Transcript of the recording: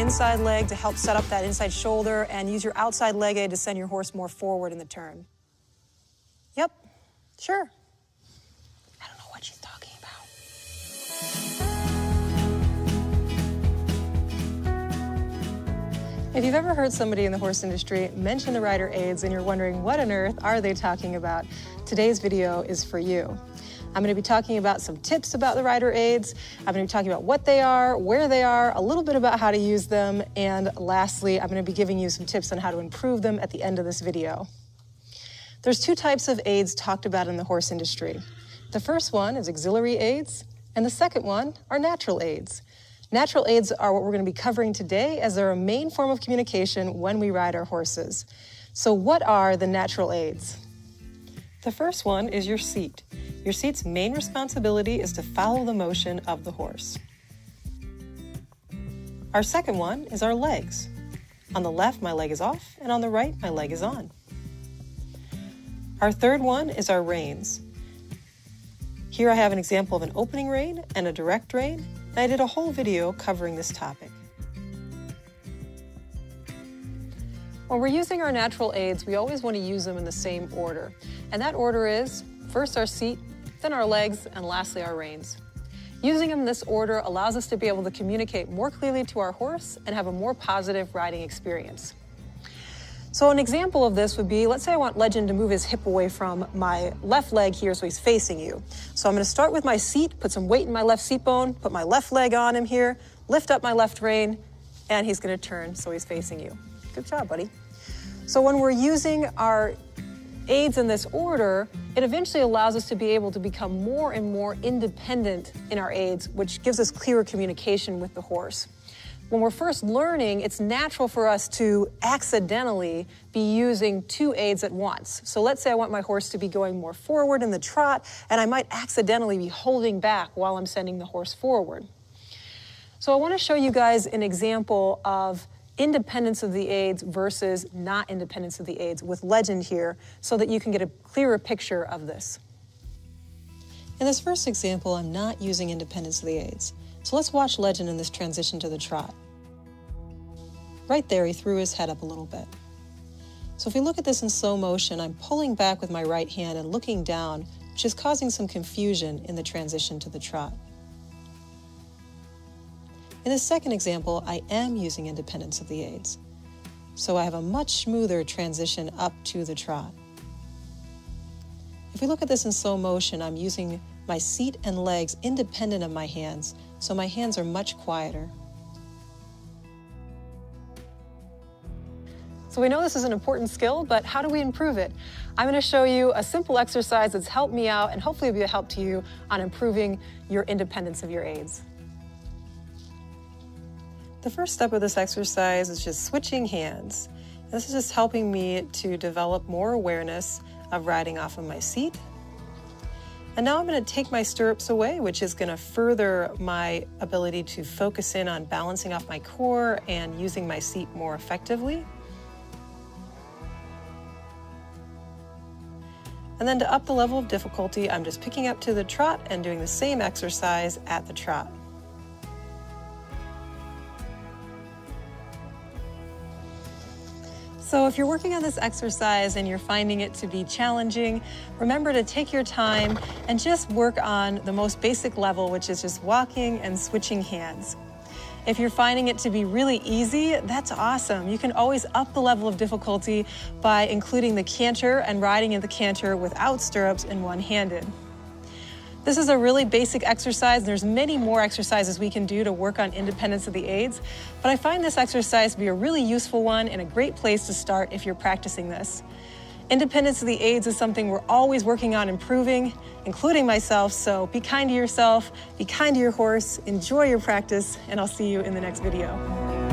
inside leg to help set up that inside shoulder, and use your outside leg aid to send your horse more forward in the turn. Yep, sure. I don't know what she's talking about. If you've ever heard somebody in the horse industry mention the rider aids and you're wondering what on earth are they talking about, today's video is for you. I'm going to be talking about some tips about the rider aids. I'm going to be talking about what they are, where they are, a little bit about how to use them, and lastly, I'm going to be giving you some tips on how to improve them at the end of this video. There's two types of aids talked about in the horse industry. The first one is auxiliary aids, and the second one are natural aids. Natural aids are what we're going to be covering today, as they're a main form of communication when we ride our horses. So what are the natural aids? The first one is your seat. Your seat's main responsibility is to follow the motion of the horse. Our second one is our legs. On the left, my leg is off, and on the right, my leg is on. Our third one is our reins. Here I have an example of an opening rein and a direct rein, and I did a whole video covering this topic. When we're using our natural aids, we always want to use them in the same order. And that order is first our seat, then our legs, and lastly our reins. Using them in this order allows us to be able to communicate more clearly to our horse and have a more positive riding experience. So an example of this would be, let's say I want Legend to move his hip away from my left leg here so he's facing you. So I'm going to start with my seat, put some weight in my left seat bone, put my left leg on him here, lift up my left rein, and he's going to turn so he's facing you. Good job, buddy. So when we're using our aids in this order, it eventually allows us to be able to become more and more independent in our aids, which gives us clearer communication with the horse. When we're first learning, it's natural for us to accidentally be using two aids at once. So let's say I want my horse to be going more forward in the trot, and I might accidentally be holding back while I'm sending the horse forward. So I want to show you guys an example of independence of the aids versus not independence of the aids with Legend here, so that you can get a clearer picture of this. In this first example, I'm not using independence of the aids. So let's watch Legend in this transition to the trot. Right there, he threw his head up a little bit. So if we look at this in slow motion, I'm pulling back with my right hand and looking down, which is causing some confusion in the transition to the trot. In this second example, I am using independence of the aids. So I have a much smoother transition up to the trot. If we look at this in slow motion, I'm using my seat and legs independent of my hands, so my hands are much quieter. So we know this is an important skill, but how do we improve it? I'm going to show you a simple exercise that's helped me out and hopefully will be a help to you on improving your independence of your aids. The first step of this exercise is just switching hands. This is just helping me to develop more awareness of riding off of my seat. And now I'm going to take my stirrups away, which is going to further my ability to focus in on balancing off my core and using my seat more effectively. And then to up the level of difficulty, I'm just picking up to the trot and doing the same exercise at the trot. So if you're working on this exercise and you're finding it to be challenging, remember to take your time and just work on the most basic level, which is just walking and switching hands. If you're finding it to be really easy, that's awesome. You can always up the level of difficulty by including the canter and riding in the canter without stirrups and one-handed. This is a really basic exercise. There's many more exercises we can do to work on independence of the aids, but I find this exercise to be a really useful one and a great place to start if you're practicing this. Independence of the aids is something we're always working on improving, including myself, so be kind to yourself, be kind to your horse, enjoy your practice, and I'll see you in the next video.